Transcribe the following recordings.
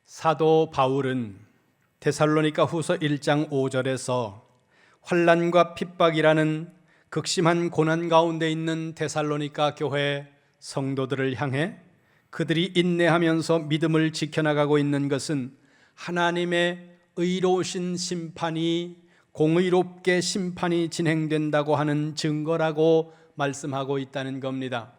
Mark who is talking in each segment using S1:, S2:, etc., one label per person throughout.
S1: 사도 바울은 데살로니가 후서 1장 5절에서 환난과 핍박이라는 극심한 고난 가운데 있는 데살로니가 교회 성도들을 향해 그들이 인내하면서 믿음을 지켜나가고 있는 것은 하나님의 의로우신 심판이 공의롭게 심판이 진행된다고 하는 증거라고 말씀하고 있다는 겁니다.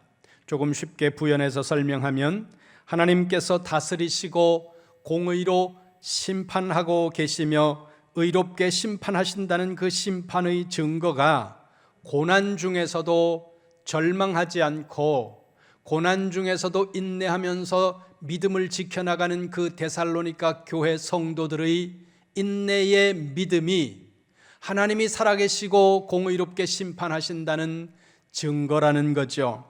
S1: 조금 쉽게 부연해서 설명하면 하나님께서 다스리시고 공의로 심판하고 계시며 의롭게 심판하신다는 그 심판의 증거가 고난 중에서도 절망하지 않고 고난 중에서도 인내하면서 믿음을 지켜나가는 그 데살로니가 교회 성도들의 인내의 믿음이 하나님이 살아계시고 공의롭게 심판하신다는 증거라는 거죠.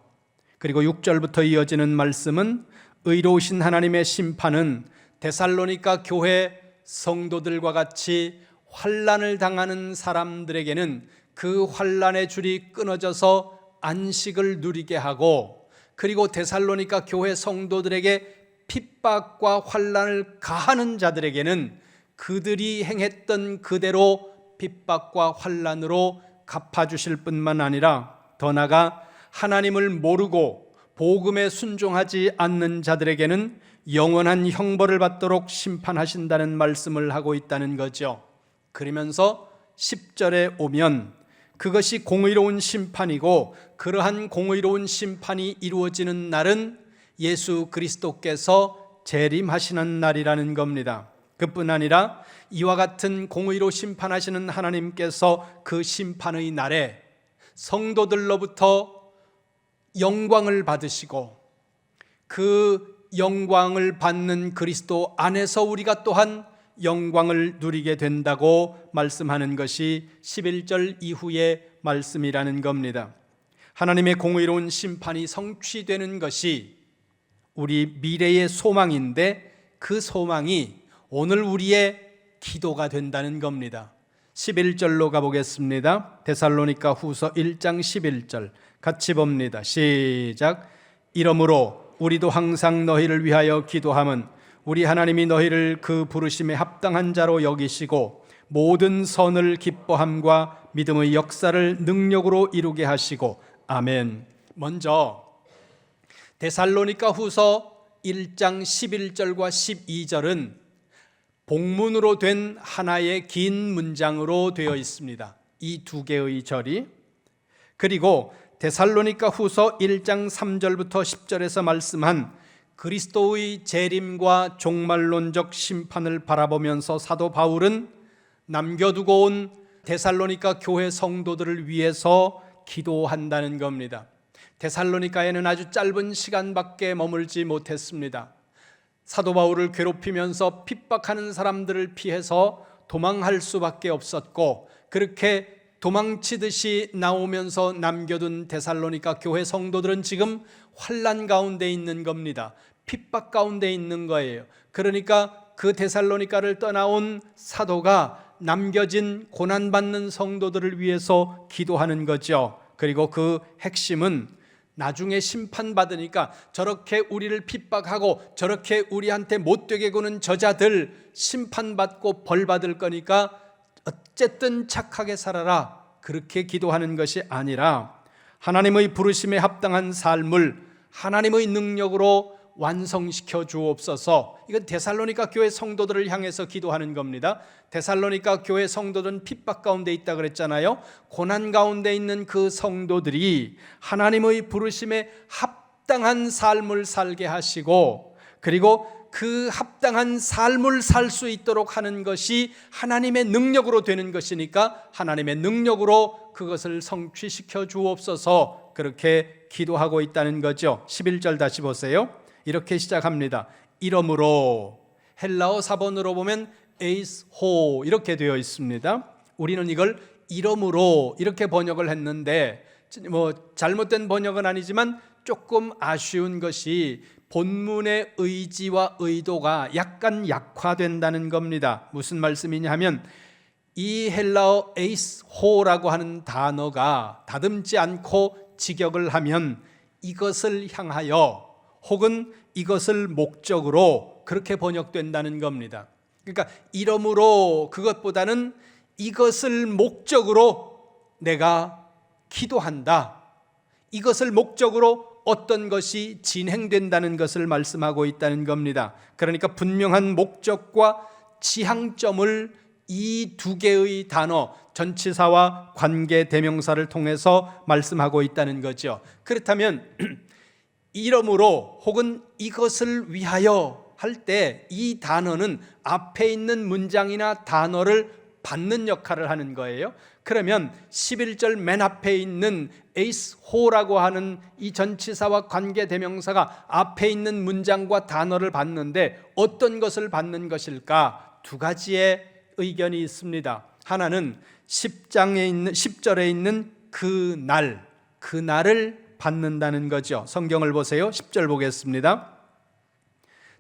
S1: 그리고 6절부터 이어지는 말씀은 의로우신 하나님의 심판은 데살로니가 교회 성도들과 같이 환난을 당하는 사람들에게는 그 환난의 줄이 끊어져서 안식을 누리게 하고, 그리고 데살로니가 교회 성도들에게 핍박과 환난을 가하는 자들에게는 그들이 행했던 그대로 핍박과 환난으로 갚아주실 뿐만 아니라 더 나아가 하나님을 모르고 복음에 순종하지 않는 자들에게는 영원한 형벌을 받도록 심판하신다는 말씀을 하고 있다는 거죠. 그러면서 10절에 오면 그것이 공의로운 심판이고, 그러한 공의로운 심판이 이루어지는 날은 예수 그리스도께서 재림하시는 날이라는 겁니다. 그뿐 아니라 이와 같은 공의로 심판하시는 하나님께서 그 심판의 날에 성도들로부터 영광을 받으시고, 그 영광을 받는 그리스도 안에서 우리가 또한 영광을 누리게 된다고 말씀하는 것이 11절 이후의 말씀이라는 겁니다. 하나님의 공의로운 심판이 성취되는 것이 우리 미래의 소망인데, 그 소망이 오늘 우리의 기도가 된다는 겁니다. 11절로 가보겠습니다. 데살로니가 후서 1장 11절 같이 봅니다. 시작. 이러므로 우리도 항상 너희를 위하여 기도함은 우리 하나님이 너희를 그 부르심에 합당한 자로 여기시고 모든 선을 기뻐함과 믿음의 역사를 능력으로 이루게 하시고. 아멘. 먼저 데살로니가 후서 1장 11절과 12절은 복문으로 된 하나의 긴 문장으로 되어 있습니다. 이 두 개의 절이. 그리고 데살로니가 후서 1장 3절부터 10절에서 말씀한 그리스도의 재림과 종말론적 심판을 바라보면서 사도 바울은 남겨두고 온 데살로니가 교회 성도들을 위해서 기도한다는 겁니다. 데살로니가에는 아주 짧은 시간밖에 머물지 못했습니다. 사도 바울을 괴롭히면서 핍박하는 사람들을 피해서 도망할 수밖에 없었고, 그렇게 도망치듯이 나오면서 남겨둔 데살로니가 교회 성도들은 지금 환난 가운데 있는 겁니다. 핍박 가운데 있는 거예요. 그러니까 그 데살로니가를 떠나온 사도가 남겨진 고난받는 성도들을 위해서 기도하는 거죠. 그리고 그 핵심은 나중에 심판받으니까 저렇게 우리를 핍박하고 저렇게 우리한테 못되게 구는 저자들 심판받고 벌받을 거니까 어쨌든 착하게 살아라, 그렇게 기도하는 것이 아니라 하나님의 부르심에 합당한 삶을 하나님의 능력으로 완성시켜 주옵소서. 이건 데살로니가 교회 성도들을 향해서 기도하는 겁니다. 데살로니가 교회 성도들은 핍박 가운데 있다 그랬잖아요. 고난 가운데 있는 그 성도들이 하나님의 부르심에 합당한 삶을 살게 하시고, 그리고 그 합당한 삶을 살 수 있도록 하는 것이 하나님의 능력으로 되는 것이니까 하나님의 능력으로 그것을 성취시켜 주옵소서, 그렇게 기도하고 있다는 거죠. 11절 다시 보세요. 이렇게 시작합니다. 이러므로, 헬라어 사본으로 보면 에이스호 이렇게 되어 있습니다. 우리는 이걸 이러므로 이렇게 번역을 했는데 잘못된 번역은 아니지만 조금 아쉬운 것이 본문의 의지와 의도가 약간 약화된다는 겁니다. 무슨 말씀이냐 하면 이 헬라어 에이스호라고 하는 단어가 다듬지 않고 직역을 하면 이것을 향하여 혹은 이것을 목적으로 그렇게 번역된다는 겁니다. 그러니까 이러므로 그것보다는 이것을 목적으로 내가 기도한다. 이것을 목적으로 어떤 것이 진행된다는 것을 말씀하고 있다는 겁니다. 그러니까 분명한 목적과 지향점을 이 두 개의 단어, 전치사와 관계 대명사를 통해서 말씀하고 있다는 거죠. 그렇다면 이러므로 혹은 이것을 위하여 할 때 이 단어는 앞에 있는 문장이나 단어를 받는 역할을 하는 거예요. 그러면 11절 맨 앞에 있는 에이스호라고 하는 이 전치사와 관계 대명사가 앞에 있는 문장과 단어를 받는데 어떤 것을 받는 것일까? 두 가지의 의견이 있습니다. 하나는 10절에 있는 그날을 받는다는 거죠. 성경을 보세요. 10절 보겠습니다.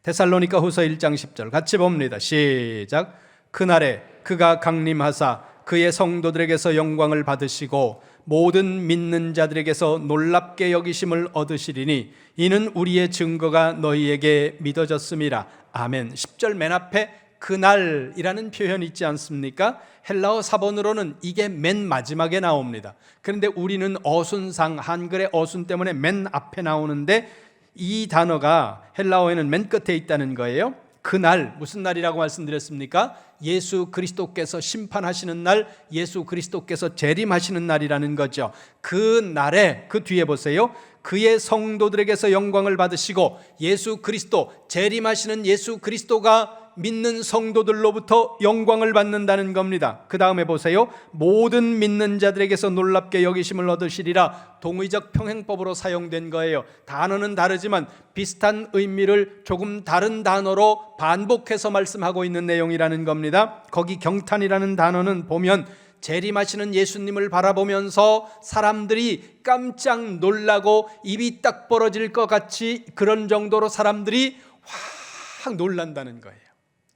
S1: 데살로니가 후서 1장 10절 같이 봅니다. 시작. 그날에 그가 강림하사 그의 성도들에게서 영광을 받으시고 모든 믿는 자들에게서 놀랍게 여기심을 얻으시리니 이는 우리의 증거가 너희에게 믿어졌음이라. 아멘. 10절 맨 앞에 그날이라는 표현이 있지 않습니까? 헬라어 사본으로는 이게 맨 마지막에 나옵니다. 그런데 우리는 어순상 한글의 어순 때문에 맨 앞에 나오는데 이 단어가 헬라어에는 맨 끝에 있다는 거예요. 그날, 무슨 날이라고 말씀드렸습니까? 예수 그리스도께서 심판하시는 날, 예수 그리스도께서 재림하시는 날이라는 거죠. 그 날에, 그 뒤에 보세요. 그의 성도들에게서 영광을 받으시고 예수 그리스도, 재림하시는 예수 그리스도가 믿는 성도들로부터 영광을 받는다는 겁니다. 그 다음에 보세요. 모든 믿는 자들에게서 놀랍게 여기심을 얻으시리라. 동의적 평행법으로 사용된 거예요. 단어는 다르지만 비슷한 의미를 조금 다른 단어로 반복해서 말씀하고 있는 내용이라는 겁니다. 거기 경탄이라는 단어는 보면 재림하시는 예수님을 바라보면서 사람들이 깜짝 놀라고 입이 딱 벌어질 것 같이 그런 정도로 사람들이 확 놀란다는 거예요.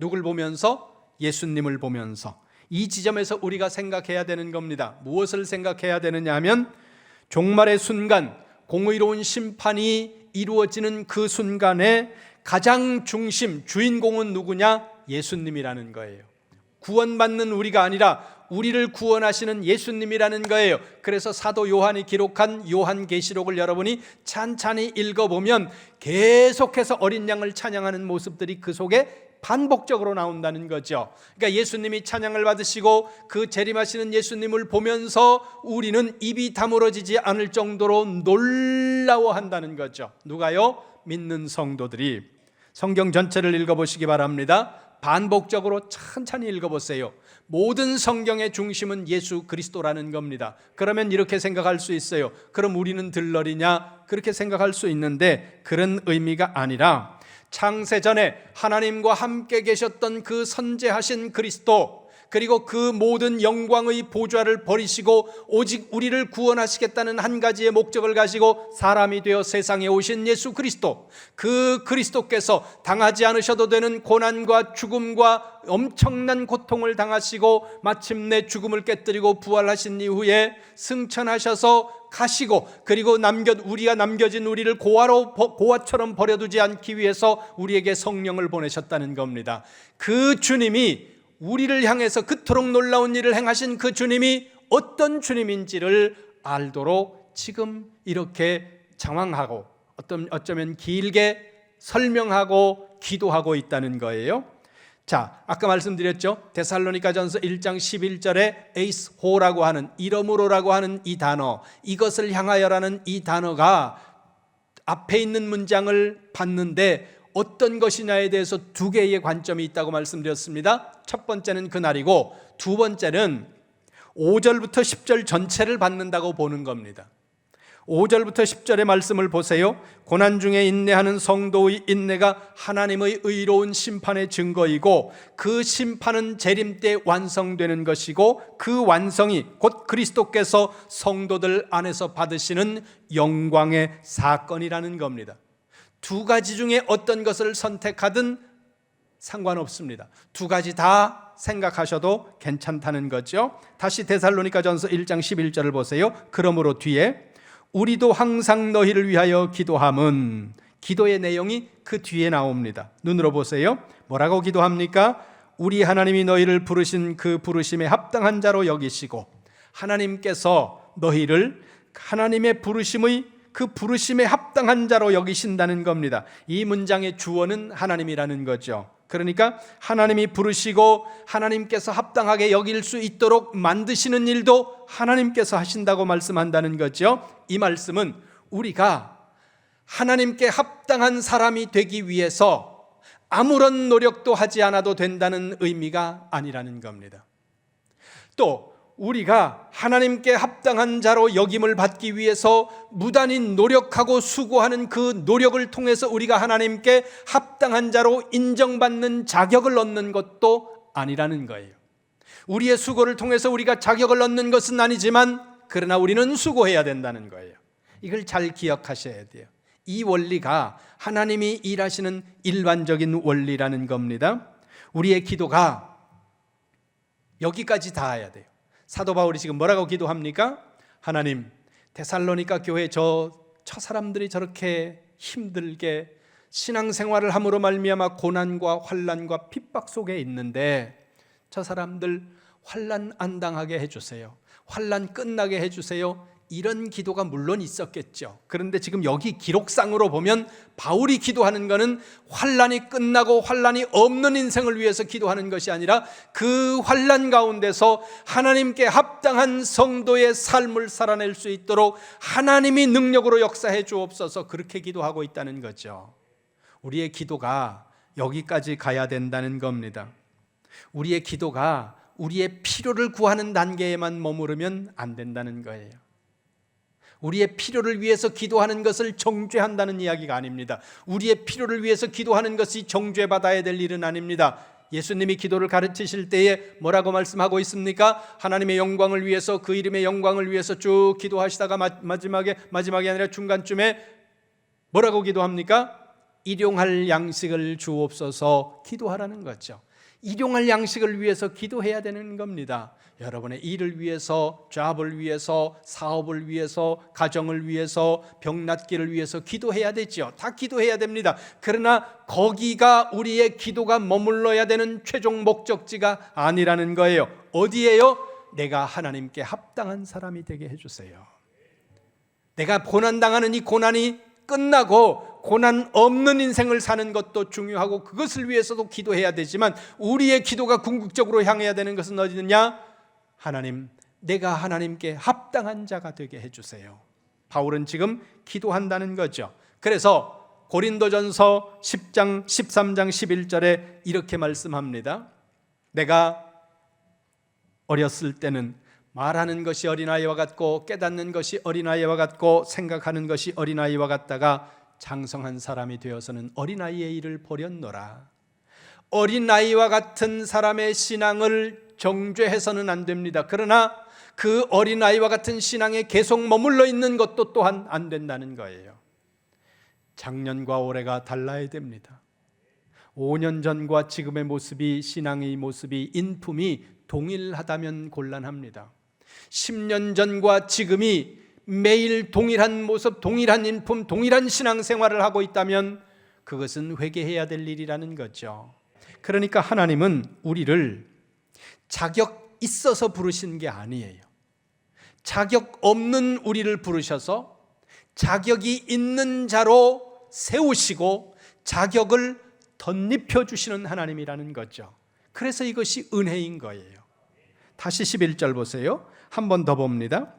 S1: 누굴 보면서? 예수님을 보면서. 이 지점에서 우리가 생각해야 되는 겁니다. 무엇을 생각해야 되느냐 하면 종말의 순간, 공의로운 심판이 이루어지는 그 순간에 가장 중심, 주인공은 누구냐? 예수님이라는 거예요. 구원받는 우리가 아니라 우리를 구원하시는 예수님이라는 거예요. 그래서 사도 요한이 기록한 요한계시록을 여러분이 찬찬히 읽어보면 계속해서 어린 양을 찬양하는 모습들이 그 속에 반복적으로 나온다는 거죠. 그러니까 예수님이 찬양을 받으시고 그 재림하시는 예수님을 보면서 우리는 입이 다물어지지 않을 정도로 놀라워한다는 거죠. 누가요? 믿는 성도들이. 성경 전체를 읽어보시기 바랍니다. 반복적으로 천천히 읽어보세요. 모든 성경의 중심은 예수 그리스도라는 겁니다. 그러면 이렇게 생각할 수 있어요. 그럼 우리는 들러리냐? 그렇게 생각할 수 있는데 그런 의미가 아니라 창세전에 하나님과 함께 계셨던 그 선재하신 그리스도, 그리고 그 모든 영광의 보좌를 버리시고 오직 우리를 구원하시겠다는 한 가지의 목적을 가지고 사람이 되어 세상에 오신 예수 그리스도, 그 그리스도께서 당하지 않으셔도 되는 고난과 죽음과 엄청난 고통을 당하시고 마침내 죽음을 깨뜨리고 부활하신 이후에 승천하셔서 가시고, 그리고 우리가 남겨진 우리를 고아처럼 버려두지 않기 위해서 우리에게 성령을 보내셨다는 겁니다. 그 주님이, 우리를 향해서 그토록 놀라운 일을 행하신 그 주님이 어떤 주님인지를 알도록 지금 이렇게 장황하고 어쩌면 길게 설명하고 기도하고 있다는 거예요. 자, 아까 말씀드렸죠. 데살로니가전서 1장 11절에 에이스호라고 하는, 이러므로라고 하는 이 단어, 이것을 향하여라는 이 단어가 앞에 있는 문장을 봤는데 어떤 것이냐에 대해서 두 개의 관점이 있다고 말씀드렸습니다. 첫 번째는 그날이고, 두 번째는 5절부터 10절 전체를 받는다고 보는 겁니다. 5절부터 10절의 말씀을 보세요. 고난 중에 인내하는 성도의 인내가 하나님의 의로운 심판의 증거이고 그 심판은 재림 때 완성되는 것이고 그 완성이 곧 그리스도께서 성도들 안에서 받으시는 영광의 사건이라는 겁니다. 두 가지 중에 어떤 것을 선택하든 상관없습니다. 두 가지 다 생각하셔도 괜찮다는 거죠. 다시 데살로니가전서 1장 11절을 보세요. 그러므로 뒤에 우리도 항상 너희를 위하여 기도함은, 기도의 내용이 그 뒤에 나옵니다. 눈으로 보세요. 뭐라고 기도합니까? 우리 하나님이 너희를 부르신 그 부르심에 합당한 자로 여기시고, 하나님께서 너희를 하나님의 부르심의 그 부르심에 합당한 자로 여기신다는 겁니다. 이 문장의 주어는 하나님이라는 거죠. 그러니까 하나님이 부르시고 하나님께서 합당하게 여길 수 있도록 만드시는 일도 하나님께서 하신다고 말씀한다는 거죠. 이 말씀은 우리가 하나님께 합당한 사람이 되기 위해서 아무런 노력도 하지 않아도 된다는 의미가 아니라는 겁니다. 또 우리가 하나님께 합당한 자로 여김을 받기 위해서 무단히 노력하고 수고하는 그 노력을 통해서 우리가 하나님께 합당한 자로 인정받는 자격을 얻는 것도 아니라는 거예요. 우리의 수고를 통해서 우리가 자격을 얻는 것은 아니지만 그러나 우리는 수고해야 된다는 거예요. 이걸 잘 기억하셔야 돼요. 이 원리가 하나님이 일하시는 일반적인 원리라는 겁니다. 우리의 기도가 여기까지 닿아야 돼요. 사도 바울이 지금 뭐라고 기도합니까? 하나님, 데살로니가 교회 저 사람들이 저렇게 힘들게 신앙생활을 함으로 말미암아 고난과 환난과 핍박 속에 있는데 저 사람들 환난 안 당하게 해주세요. 환난 끝나게 해주세요. 이런 기도가 물론 있었겠죠. 그런데 지금 여기 기록상으로 보면 바울이 기도하는 것은 환난이 끝나고 환난이 없는 인생을 위해서 기도하는 것이 아니라 그 환난 가운데서 하나님께 합당한 성도의 삶을 살아낼 수 있도록 하나님이 능력으로 역사해 주옵소서, 그렇게 기도하고 있다는 거죠. 우리의 기도가 여기까지 가야 된다는 겁니다. 우리의 기도가 우리의 필요를 구하는 단계에만 머무르면 안 된다는 거예요. 우리의 필요를 위해서 기도하는 것을 정죄한다는 이야기가 아닙니다. 우리의 필요를 위해서 기도하는 것이 정죄받아야 될 일은 아닙니다. 예수님이 기도를 가르치실 때에 뭐라고 말씀하고 있습니까? 하나님의 영광을 위해서, 그 이름의 영광을 위해서 쭉 기도하시다가 마지막이 아니라 중간쯤에 뭐라고 기도합니까? 일용할 양식을 주옵소서 기도하라는 거죠. 일용할 양식을 위해서 기도해야 되는 겁니다. 여러분의 일을 위해서, 잡을 위해서, 사업을 위해서, 가정을 위해서, 병 낫기를 위해서 기도해야 되죠. 다 기도해야 됩니다. 그러나 거기가 우리의 기도가 머물러야 되는 최종 목적지가 아니라는 거예요. 어디예요? 내가 하나님께 합당한 사람이 되게 해주세요. 내가 고난당하는 이 고난이 끝나고 고난 없는 인생을 사는 것도 중요하고 그것을 위해서도 기도해야 되지만 우리의 기도가 궁극적으로 향해야 되는 것은 어디느냐? 하나님, 내가 하나님께 합당한 자가 되게 해주세요. 바울은 지금 기도한다는 거죠. 그래서 고린도전서 10장, 13장, 11절에 이렇게 말씀합니다. 내가 어렸을 때는 말하는 것이 어린아이와 같고 깨닫는 것이 어린아이와 같고 생각하는 것이 어린아이와 같다가 장성한 사람이 되어서는 어린아이의 일을 버렸노라. 어린아이와 같은 사람의 신앙을 정죄해서는 안 됩니다. 그러나 그 어린아이와 같은 신앙에 계속 머물러 있는 것도 또한 안 된다는 거예요. 작년과 올해가 달라야 됩니다. 5년 전과 지금의 모습이, 신앙의 모습이, 인품이 동일하다면 곤란합니다. 10년 전과 지금이 매일 동일한 모습, 동일한 인품, 동일한 신앙생활을 하고 있다면 그것은 회개해야 될 일이라는 거죠. 그러니까 하나님은 우리를 자격 있어서 부르신 게 아니에요. 자격 없는 우리를 부르셔서 자격이 있는 자로 세우시고 자격을 덧입혀 주시는 하나님이라는 거죠. 그래서 이것이 은혜인 거예요. 다시 11절 보세요. 한 번 더 봅니다.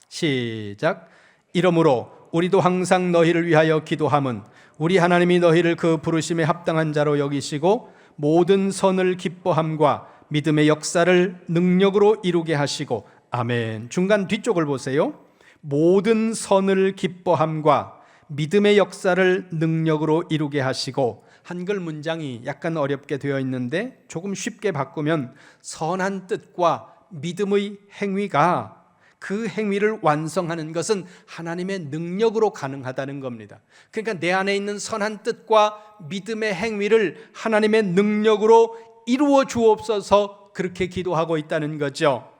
S1: 시작. 이러므로 우리도 항상 너희를 위하여 기도함은 우리 하나님이 너희를 그 부르심에 합당한 자로 여기시고 모든 선을 기뻐함과 믿음의 역사를 능력으로 이루게 하시고, 아멘. 중간 뒤쪽을 보세요. 모든 선을 기뻐함과 믿음의 역사를 능력으로 이루게 하시고, 한글 문장이 약간 어렵게 되어 있는데 조금 쉽게 바꾸면 선한 뜻과 믿음의 행위가, 그 행위를 완성하는 것은 하나님의 능력으로 가능하다는 겁니다. 그러니까 내 안에 있는 선한 뜻과 믿음의 행위를 하나님의 능력으로 이루어 주옵소서, 그렇게 기도하고 있다는 거죠.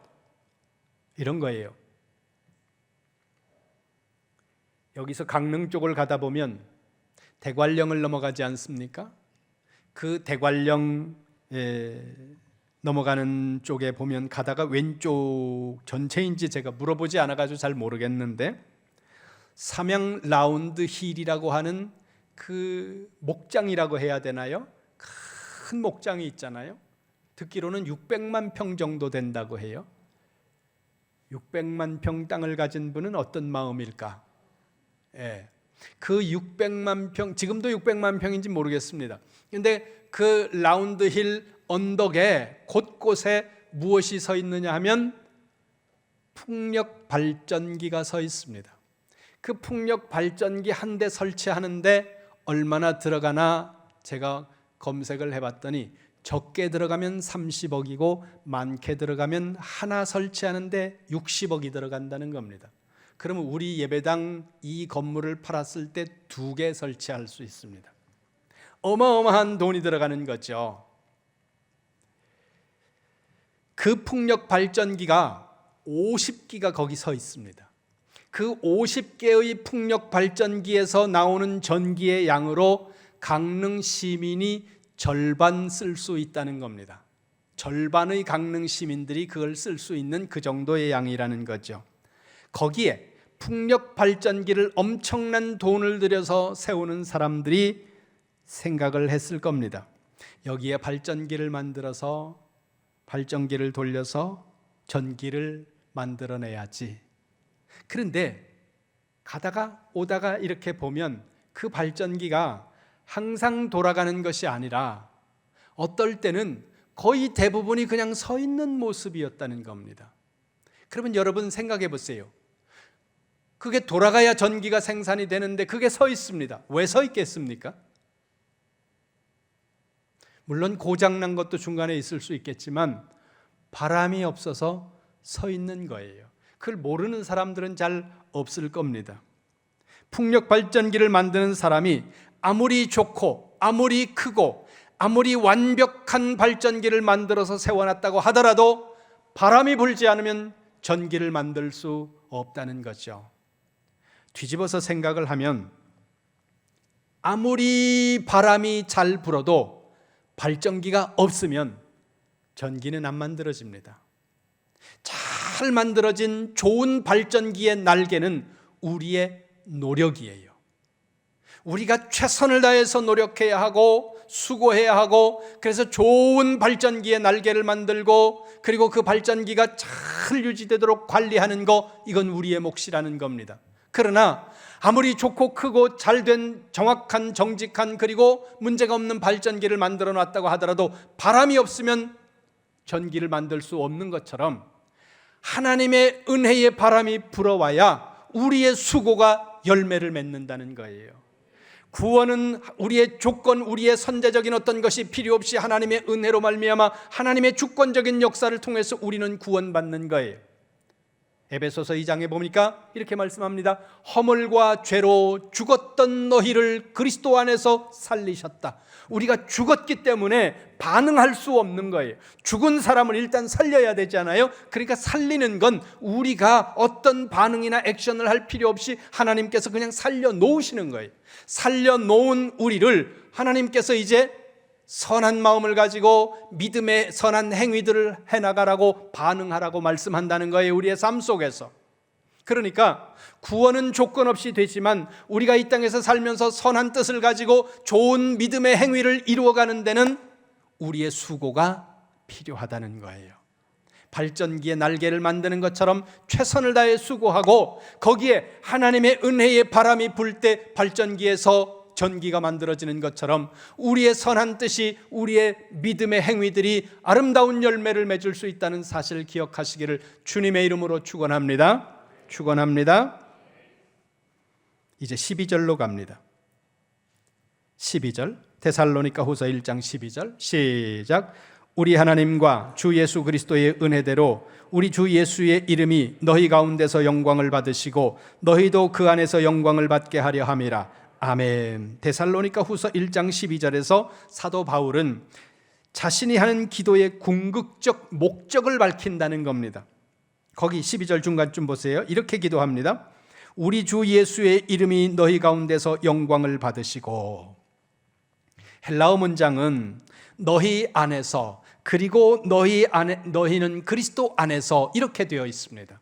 S1: 이런 거예요. 여기서 강릉 쪽을 가다 보면 대관령을 넘어가지 않습니까? 그 대관령 넘어가는 쪽에 보면 가다가 왼쪽 전체인지 제가 물어보지 않아가지고 잘 모르겠는데 삼양 라운드 힐이라고 하는 그 목장이라고 해야 되나요? 큰 목장이 있잖아요. 듣기로는 600만 평 정도 된다고 해요. 600만 평 땅을 가진 분은 어떤 마음일까? 그 600만 평, 지금도 600만 평인지 모르겠습니다. 근데 그 라운드 힐 언덕에 곳곳에 무엇이 서 있느냐 하면 풍력 발전기가 서 있습니다. 그 풍력 발전기 한 대 설치하는데 얼마나 들어가나 제가 검색을 해봤더니 적게 들어가면 30억이고 많게 들어가면 하나 설치하는데 60억이 들어간다는 겁니다. 그러면 우리 예배당 이 건물을 팔았을 때 2개 설치할 수 있습니다. 어마어마한 돈이 들어가는 거죠. 그 풍력 발전기가 50기가 거기 서 있습니다. 그 50개의 풍력 발전기에서 나오는 전기의 양으로 강릉 시민이 절반 쓸 수 있다는 겁니다. 절반의 강릉 시민들이 그걸 쓸 수 있는 그 정도의 양이라는 거죠. 거기에 풍력 발전기를 엄청난 돈을 들여서 세우는 사람들이 생각을 했을 겁니다. 여기에 발전기를 만들어서 발전기를 돌려서 전기를 만들어내야지. 그런데 가다가 오다가 이렇게 보면 그 발전기가 항상 돌아가는 것이 아니라 어떨 때는 거의 대부분이 그냥 서 있는 모습이었다는 겁니다. 그러면 여러분 생각해 보세요. 그게 돌아가야 전기가 생산이 되는데 그게 서 있습니다. 왜 서 있겠습니까? 물론 고장난 것도 중간에 있을 수 있겠지만 바람이 없어서 서 있는 거예요. 그걸 모르는 사람들은 잘 없을 겁니다. 풍력 발전기를 만드는 사람이 아무리 좋고 아무리 크고 아무리 완벽한 발전기를 만들어서 세워놨다고 하더라도 바람이 불지 않으면 전기를 만들 수 없다는 거죠. 뒤집어서 생각을 하면 아무리 바람이 잘 불어도 발전기가 없으면 전기는 안 만들어집니다. 잘 만들어진 좋은 발전기의 날개는 우리의 노력이에요. 우리가 최선을 다해서 노력해야 하고 수고해야 하고 그래서 좋은 발전기의 날개를 만들고 그리고 그 발전기가 잘 유지되도록 관리하는 거, 이건 우리의 몫이라는 겁니다. 그러나 아무리 좋고 크고 잘된 정확한 정직한 그리고 문제가 없는 발전기를 만들어 놨다고 하더라도 바람이 없으면 전기를 만들 수 없는 것처럼 하나님의 은혜의 바람이 불어와야 우리의 수고가 열매를 맺는다는 거예요. 구원은 우리의 조건, 우리의 선제적인 어떤 것이 필요 없이 하나님의 은혜로 말미암아 하나님의 주권적인 역사를 통해서 우리는 구원받는 거예요. 에베소서 2장에 보니까 이렇게 말씀합니다. 허물과 죄로 죽었던 너희를 그리스도 안에서 살리셨다. 우리가 죽었기 때문에 반응할 수 없는 거예요. 죽은 사람을 일단 살려야 되잖아요. 그러니까 살리는 건 우리가 어떤 반응이나 액션을 할 필요 없이 하나님께서 그냥 살려놓으시는 거예요. 살려놓은 우리를 하나님께서 이제 선한 마음을 가지고 믿음의 선한 행위들을 해나가라고 반응하라고 말씀한다는 거예요. 우리의 삶 속에서. 그러니까 구원은 조건 없이 되지만 우리가 이 땅에서 살면서 선한 뜻을 가지고 좋은 믿음의 행위를 이루어가는 데는 우리의 수고가 필요하다는 거예요. 발전기의 날개를 만드는 것처럼 최선을 다해 수고하고 거기에 하나님의 은혜의 바람이 불 때 발전기에서 전기가 만들어지는 것처럼 우리의 선한 뜻이, 우리의 믿음의 행위들이 아름다운 열매를 맺을 수 있다는 사실을 기억하시기를 주님의 이름으로 축원합니다. 축원합니다. 이제 12절로 갑니다. 12절 데살로니가 후서 1장 12절 시작. 우리 하나님과 주 예수 그리스도의 은혜대로 우리 주 예수의 이름이 너희 가운데서 영광을 받으시고 너희도 그 안에서 영광을 받게 하려 함이라. 아멘. 데살로니가 후서 1장 12절에서 사도 바울은 자신이 하는 기도의 궁극적 목적을 밝힌다는 겁니다. 거기 12절 중간쯤 보세요. 이렇게 기도합니다. 우리 주 예수의 이름이 너희 가운데서 영광을 받으시고. 헬라어 문장은 너희 안에서, 그리고 너희는 그리스도 안에서 이렇게 되어 있습니다.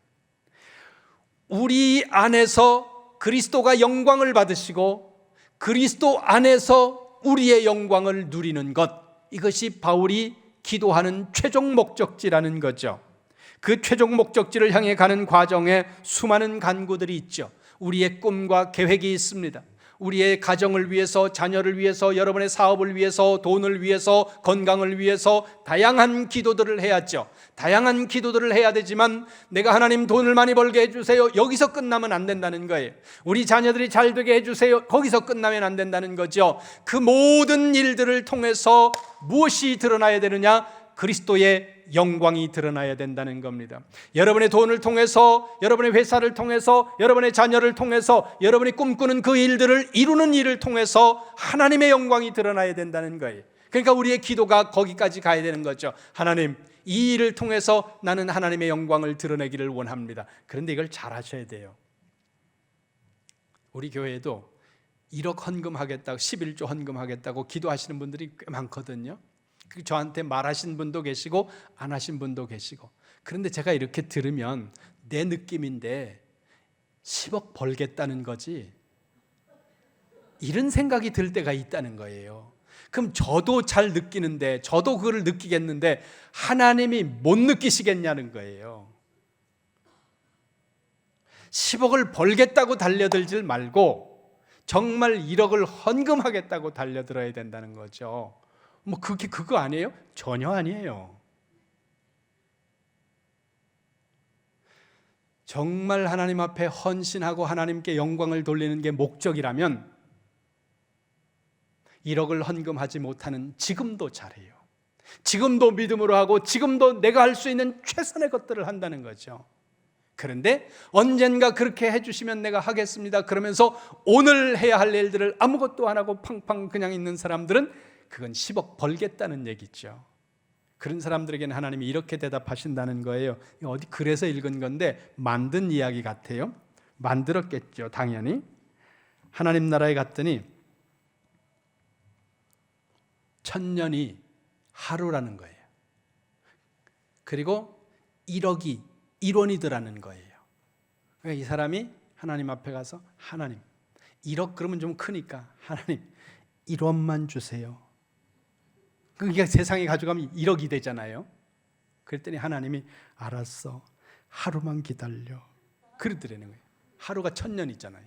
S1: 우리 안에서 그리스도가 영광을 받으시고 그리스도 안에서 우리의 영광을 누리는 것, 이것이 바울이 기도하는 최종 목적지라는 거죠. 그 최종 목적지를 향해 가는 과정에 수많은 간구들이 있죠. 우리의 꿈과 계획이 있습니다. 우리의 가정을 위해서, 자녀를 위해서, 여러분의 사업을 위해서, 돈을 위해서, 건강을 위해서 다양한 기도들을 해야죠. 다양한 기도들을 해야 되지만 내가 하나님 돈을 많이 벌게 해주세요, 여기서 끝나면 안 된다는 거예요. 우리 자녀들이 잘 되게 해주세요, 거기서 끝나면 안 된다는 거죠. 그 모든 일들을 통해서 무엇이 드러나야 되느냐? 그리스도의 영광이 드러나야 된다는 겁니다. 여러분의 돈을 통해서, 여러분의 회사를 통해서, 여러분의 자녀를 통해서, 여러분이 꿈꾸는 그 일들을 이루는 일을 통해서 하나님의 영광이 드러나야 된다는 거예요. 그러니까 우리의 기도가 거기까지 가야 되는 거죠. 하나님, 이 일을 통해서 나는 하나님의 영광을 드러내기를 원합니다. 그런데 이걸 잘 하셔야 돼요. 우리 교회에도 1억 헌금하겠다고, 11조 헌금하겠다고 기도하시는 분들이 꽤 많거든요. 저한테 말하신 분도 계시고 안 하신 분도 계시고. 그런데 제가 이렇게 들으면 내 느낌인데 10억 벌겠다는 거지, 이런 생각이 들 때가 있다는 거예요. 그럼 저도 잘 느끼는데, 저도 그걸 느끼겠는데 하나님이 못 느끼시겠냐는 거예요. 10억을 벌겠다고 달려들질 말고 정말 1억을 헌금하겠다고 달려들어야 된다는 거죠. 그거 아니에요? 전혀 아니에요. 정말 하나님 앞에 헌신하고 하나님께 영광을 돌리는 게 목적이라면 1억을 헌금하지 못하는 지금도 잘해요. 지금도 믿음으로 하고 지금도 내가 할 수 있는 최선의 것들을 한다는 거죠. 그런데 언젠가 그렇게 해주시면 내가 하겠습니다 그러면서 오늘 해야 할 일들을 아무것도 안 하고 팡팡 그냥 있는 사람들은 그건 10억 벌겠다는 얘기죠. 그런 사람들에게는 하나님이 이렇게 대답하신다는 거예요. 어디 글에서 읽은 건데 만든 이야기 같아요. 만들었겠죠, 당연히. 하나님 나라에 갔더니 1000년이 하루라는 거예요. 그리고 1억이 1원이더라는 거예요. 그러니까 이 사람이 하나님 앞에 가서, 하나님 1억 그러면 좀 크니까 하나님 1원만 주세요. 그게 세상에 가져가면 1억이 되잖아요. 그랬더니 하나님이 알았어, 하루만 기다려, 그러더라는 거예요. 하루가 1000년이잖아요.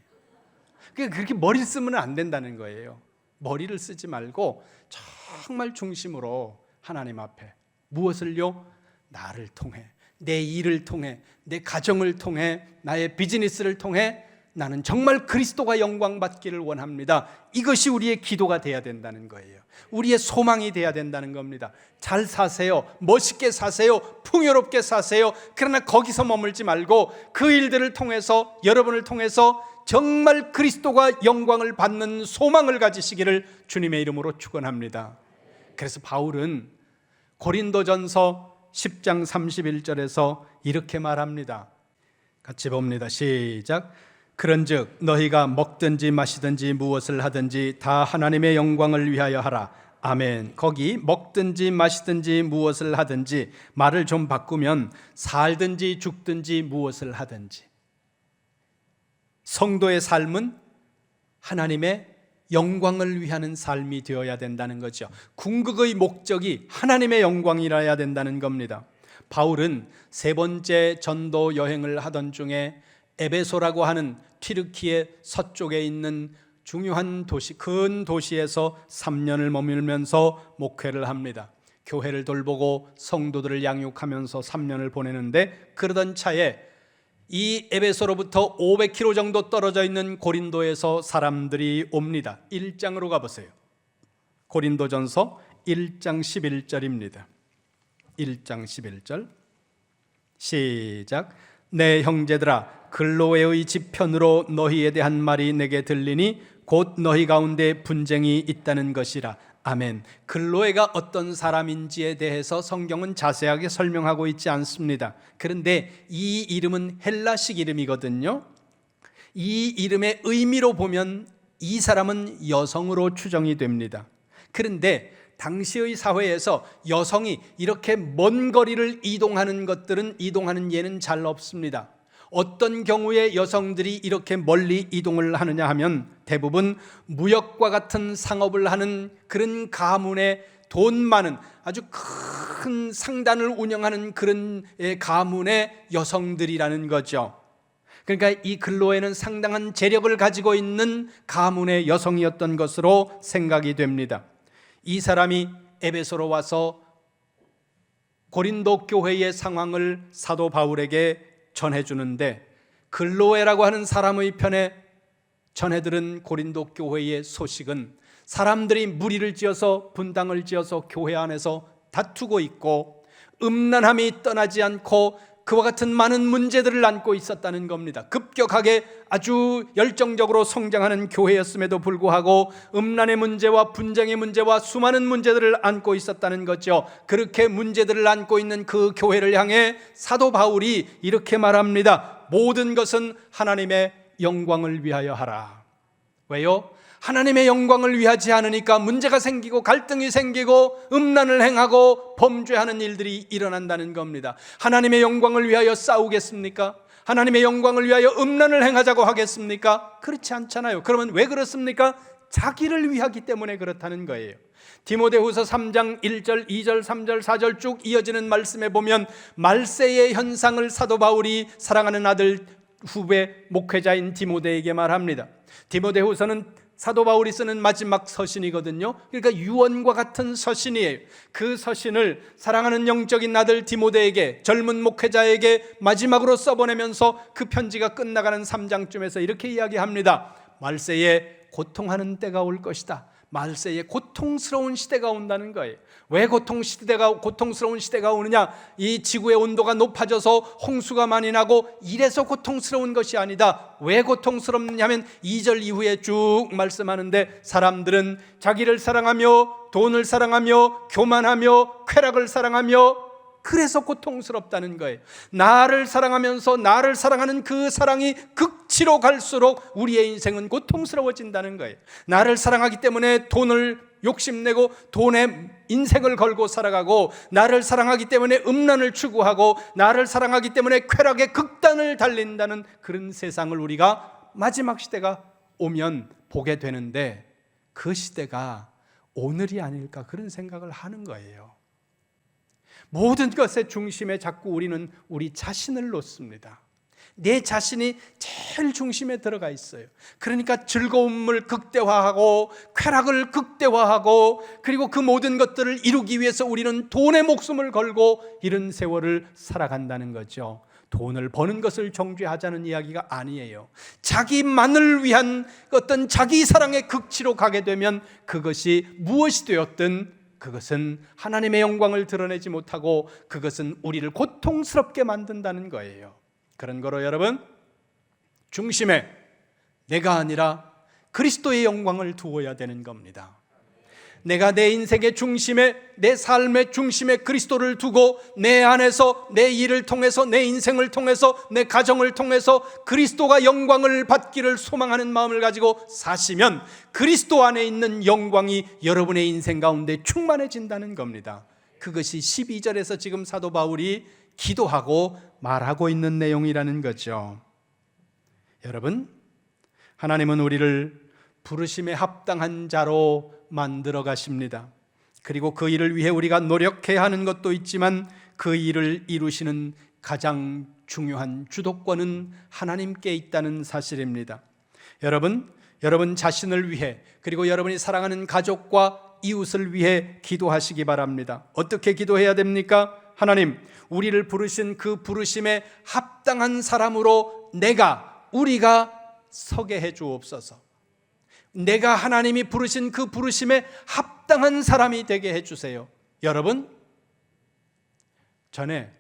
S1: 그러니까 그렇게 머리를 쓰면 안 된다는 거예요. 머리를 쓰지 말고 정말 중심으로 하나님 앞에 무엇을요? 나를 통해, 내 일을 통해, 내 가정을 통해, 나의 비즈니스를 통해 나는 정말 그리스도가 영광 받기를 원합니다. 이것이 우리의 기도가 돼야 된다는 거예요. 우리의 소망이 돼야 된다는 겁니다. 잘 사세요, 멋있게 사세요, 풍요롭게 사세요. 그러나 거기서 머물지 말고 그 일들을 통해서, 여러분을 통해서 정말 그리스도가 영광을 받는 소망을 가지시기를 주님의 이름으로 축원합니다. 그래서 바울은 고린도전서 10장 31절에서 이렇게 말합니다. 같이 봅니다. 시작. 그런즉 너희가 먹든지 마시든지 무엇을 하든지 다 하나님의 영광을 위하여 하라. 아멘. 거기 먹든지 마시든지 무엇을 하든지 말을 좀 바꾸면 살든지 죽든지 무엇을 하든지, 성도의 삶은 하나님의 영광을 위하는 삶이 되어야 된다는 거죠. 궁극의 목적이 하나님의 영광이라야 된다는 겁니다. 바울은 3번째 전도 여행을 하던 중에 에베소라고 하는 튀르키예 서쪽에 있는 중요한 도시, 큰 도시에서 3년을 머물면서 목회를 합니다. 교회를 돌보고 성도들을 양육하면서 3년을 보내는데, 그러던 차에 이 에베소로부터 500km 정도 떨어져 있는 고린도에서 사람들이 옵니다. 1장으로 가보세요. 고린도전서 1장 11절입니다. 1장 11절 시작. 내 형제들아, 글로에의 지편으로 너희에 대한 말이 내게 들리니 곧 너희 가운데 분쟁이 있다는 것이라. 아멘. 글로에가 어떤 사람인지에 대해서 성경은 자세하게 설명하고 있지 않습니다. 그런데 이 이름은 헬라식 이름이거든요. 이 이름의 의미로 보면 이 사람은 여성으로 추정이 됩니다. 그런데 당시의 사회에서 여성이 이렇게 먼 거리를 이동하는 예는 잘 없습니다. 어떤 경우에 여성들이 이렇게 멀리 이동을 하느냐 하면 대부분 무역과 같은 상업을 하는 그런 가문에 돈 많은 아주 큰 상단을 운영하는 그런 가문의 여성들이라는 거죠. 그러니까 이 근로에는 상당한 재력을 가지고 있는 가문의 여성이었던 것으로 생각이 됩니다. 이 사람이 에베소로 와서 고린도 교회의 상황을 사도 바울에게 전해주는데, 글로에라고 하는 사람의 편에 전해들은 고린도 교회의 소식은 사람들이 무리를 지어서 분당을 지어서 교회 안에서 다투고 있고 음란함이 떠나지 않고 그와 같은 많은 문제들을 안고 있었다는 겁니다. 급격하게 아주 열정적으로 성장하는 교회였음에도 불구하고 음란의 문제와 분쟁의 문제와 수많은 문제들을 안고 있었다는 거죠. 그렇게 문제들을 안고 있는 그 교회를 향해 사도 바울이 이렇게 말합니다. 모든 것은 하나님의 영광을 위하여 하라. 왜요? 하나님의 영광을 위하지 않으니까 문제가 생기고 갈등이 생기고 음란을 행하고 범죄하는 일들이 일어난다는 겁니다. 하나님의 영광을 위하여 싸우겠습니까? 하나님의 영광을 위하여 음란을 행하자고 하겠습니까? 그렇지 않잖아요. 그러면 왜 그렇습니까? 자기를 위하기 때문에 그렇다는 거예요. 디모데후서 3장 1절, 2절, 3절, 4절 쭉 이어지는 말씀에 보면 말세의 현상을 사도 바울이 사랑하는 아들 후배 목회자인 디모데에게 말합니다. 디모데후서는 사도 바울이 쓰는 마지막 서신이거든요. 그러니까 유언과 같은 서신이에요. 그 서신을 사랑하는 영적인 아들 디모데에게, 젊은 목회자에게 마지막으로 써보내면서 그 편지가 끝나가는 3장쯤에서 이렇게 이야기합니다. 말세에 고통하는 때가 올 것이다. 말세에 고통스러운 시대가 온다는 거예요. 왜 고통스러운 시대가 오느냐? 이 지구의 온도가 높아져서 홍수가 많이 나고 이래서 고통스러운 것이 아니다. 왜 고통스럽냐면 2절 이후에 쭉 말씀하는데, 사람들은 자기를 사랑하며 돈을 사랑하며 교만하며 쾌락을 사랑하며 그래서 고통스럽다는 거예요. 나를 사랑하면서 나를 사랑하는 그 사랑이 극치로 갈수록 우리의 인생은 고통스러워진다는 거예요. 나를 사랑하기 때문에 돈을 욕심내고 돈에 인생을 걸고 살아가고, 나를 사랑하기 때문에 음란을 추구하고, 나를 사랑하기 때문에 쾌락의 극단을 달린다는 그런 세상을 우리가 마지막 시대가 오면 보게 되는데, 그 시대가 오늘이 아닐까 그런 생각을 하는 거예요. 모든 것의 중심에 자꾸 우리는 우리 자신을 놓습니다. 내 자신이 제일 중심에 들어가 있어요. 그러니까 즐거움을 극대화하고 쾌락을 극대화하고, 그리고 그 모든 것들을 이루기 위해서 우리는 돈의 목숨을 걸고 이런 세월을 살아간다는 거죠. 돈을 버는 것을 정죄하자는 이야기가 아니에요. 자기만을 위한 어떤 자기 사랑의 극치로 가게 되면 그것이 무엇이 되었든 그것은 하나님의 영광을 드러내지 못하고 그것은 우리를 고통스럽게 만든다는 거예요. 그런 거로 여러분, 중심에 내가 아니라 그리스도의 영광을 두어야 되는 겁니다. 내가 내 인생의 중심에, 내 삶의 중심에 그리스도를 두고 내 안에서 내 일을 통해서, 내 인생을 통해서, 내 가정을 통해서 그리스도가 영광을 받기를 소망하는 마음을 가지고 사시면 그리스도 안에 있는 영광이 여러분의 인생 가운데 충만해진다는 겁니다. 그것이 12절에서 지금 사도 바울이 기도하고 말하고 있는 내용이라는 거죠. 여러분, 하나님은 우리를 부르심에 합당한 자로 만들어 가십니다. 그리고 그 일을 위해 우리가 노력해야 하는 것도 있지만 그 일을 이루시는 가장 중요한 주도권은 하나님께 있다는 사실입니다. 여러분 자신을 위해, 그리고 여러분이 사랑하는 가족과 이웃을 위해 기도하시기 바랍니다. 어떻게 기도해야 됩니까? 하나님, 우리를 부르신 그 부르심에 합당한 사람으로 우리가 서게 해 주옵소서. 내가 하나님이 부르신 그 부르심에 합당한 사람이 되게 해주세요. 여러분, 전에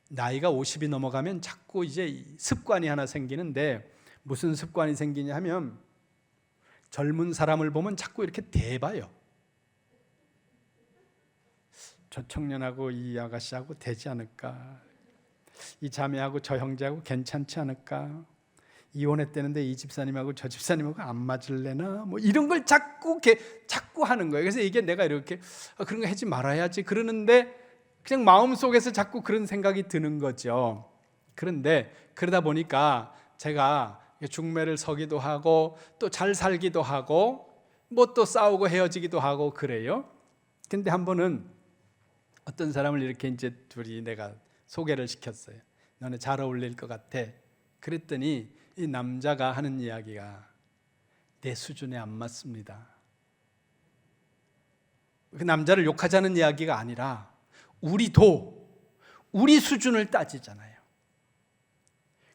S1: 나이가 50이 넘어가면 자꾸 이제 습관이 하나 생기는데, 무슨 습관이 생기냐 하면 젊은 사람을 보면 자꾸 이렇게 대봐요. 저 청년하고 이 아가씨하고 되지 않을까? 이 자매하고 저 형제하고 괜찮지 않을까? 이혼했다는데 이 집사님하고 저 집사님하고 안 맞을래나 뭐 이런 걸 자꾸 하는 거예요. 그래서 이게 내가 이렇게 그런 거 하지 말아야지 그러는데 그냥 마음속에서 자꾸 그런 생각이 드는 거죠. 그런데 그러다 보니까 제가 중매를 서기도 하고 또 잘 살기도 하고 뭐 또 싸우고 헤어지기도 하고 그래요. 근데 한 번은 어떤 사람을 이렇게 이제 둘이 내가 소개를 시켰어요. 너네 잘 어울릴 것 같아. 그랬더니 이 남자가 하는 이야기가 내 수준에 안 맞습니다. 그 남자를 욕하자는 이야기가 아니라 우리도 우리 수준을 따지잖아요.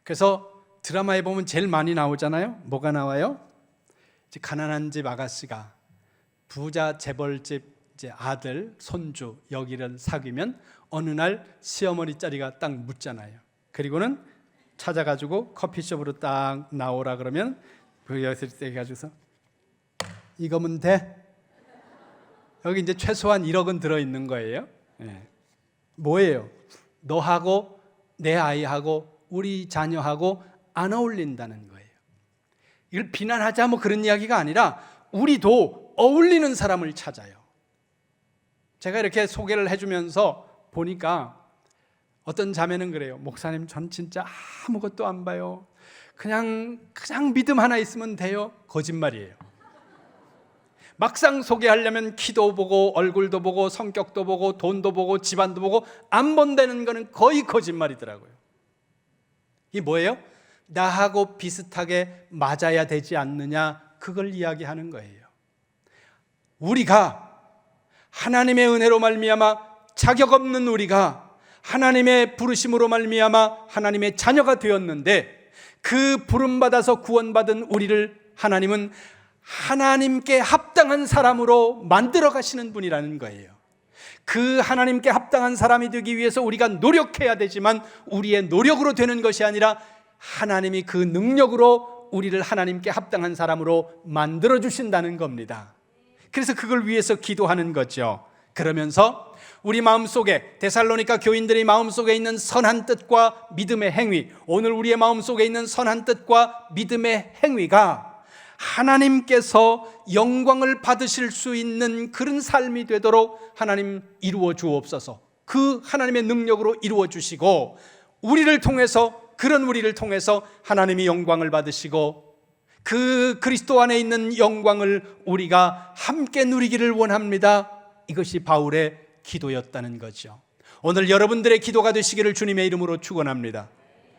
S1: 그래서 드라마에 보면 제일 많이 나오잖아요. 뭐가 나와요? 이제 가난한 집 아가씨가 부자 재벌집 이제 아들, 손주 여기를 사귀면 어느 날 시어머니 자리가 딱 묻잖아요. 그리고는 찾아가지고 커피숍으로 딱 나오라 그러면 그 여기서 해가지고서 이거면 돼? 여기 이제 최소한 1억은 들어있는 거예요. 네. 뭐예요? 너하고 내 아이하고 우리 자녀하고 안 어울린다는 거예요. 이걸 비난하자 뭐 그런 이야기가 아니라 우리도 어울리는 사람을 찾아요. 제가 이렇게 소개를 해주면서 보니까 어떤 자매는 그래요. 목사님 전 진짜 아무것도 안 봐요. 그냥 믿음 하나 있으면 돼요. 거짓말이에요. 막상 소개하려면 키도 보고 얼굴도 보고 성격도 보고 돈도 보고 집안도 보고 안 본다는 거는 거의 거짓말이더라고요. 이게 뭐예요? 나하고 비슷하게 맞아야 되지 않느냐, 그걸 이야기하는 거예요. 우리가 하나님의 은혜로 말미암아 자격 없는 우리가 하나님의 부르심으로 말미암아 하나님의 자녀가 되었는데 그 부름받아서 구원받은 우리를 하나님은 하나님께 합당한 사람으로 만들어 가시는 분이라는 거예요. 그 하나님께 합당한 사람이 되기 위해서 우리가 노력해야 되지만 우리의 노력으로 되는 것이 아니라 하나님이 그 능력으로 우리를 하나님께 합당한 사람으로 만들어 주신다는 겁니다. 그래서 그걸 위해서 기도하는 거죠. 그러면서 우리 마음속에 데살로니가 교인들의 마음속에 있는 선한 뜻과 믿음의 행위, 오늘 우리의 마음속에 있는 선한 뜻과 믿음의 행위가 하나님께서 영광을 받으실 수 있는 그런 삶이 되도록 하나님 이루어 주옵소서. 그 하나님의 능력으로 이루어 주시고 우리를 통해서, 그런 우리를 통해서 하나님이 영광을 받으시고 그 그리스도 안에 있는 영광을 우리가 함께 누리기를 원합니다. 이것이 바울의 기도였다는 거죠. 오늘 여러분들의 기도가 되시기를 주님의 이름으로 축원합니다.